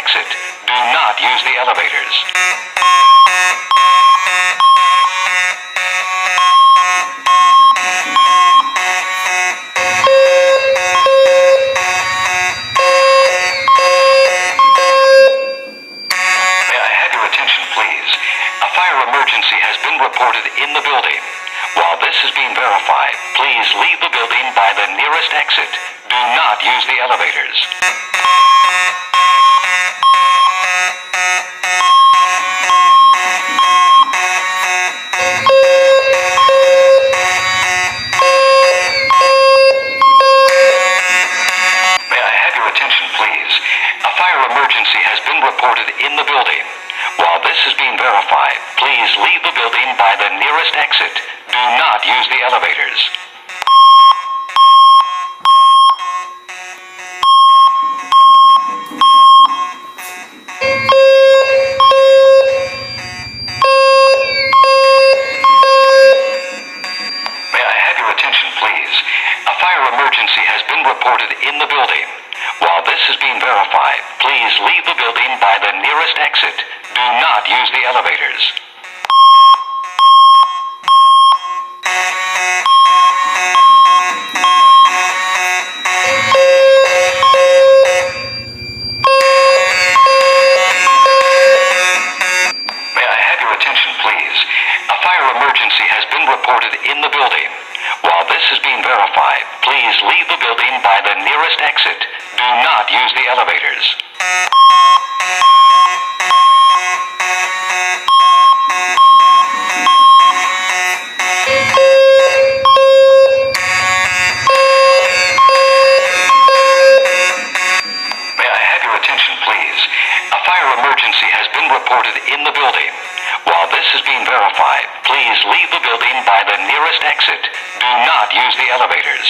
exit. Do not use the elevators. May I have your attention, please? A fire emergency has been reported in the building. While this is being verified, please leave the building by the nearest exit. Do not use the elevators. May I have your attention, please? A fire emergency has been reported in the building. While this is being verified, please leave the building by the nearest exit. Do not use the elevators. May I have your attention, please? A fire emergency has been reported in the building. While this is being verified, please leave the building by the nearest exit. Do not use the elevators. May I have your attention, please? A fire emergency has been reported in the building. While this is being verified, please leave the building by the nearest exit. Do not use the elevators. May I have your attention, please? A fire emergency has been reported in the building. While this is being verified, please leave the building by the nearest exit. Do not use the elevators.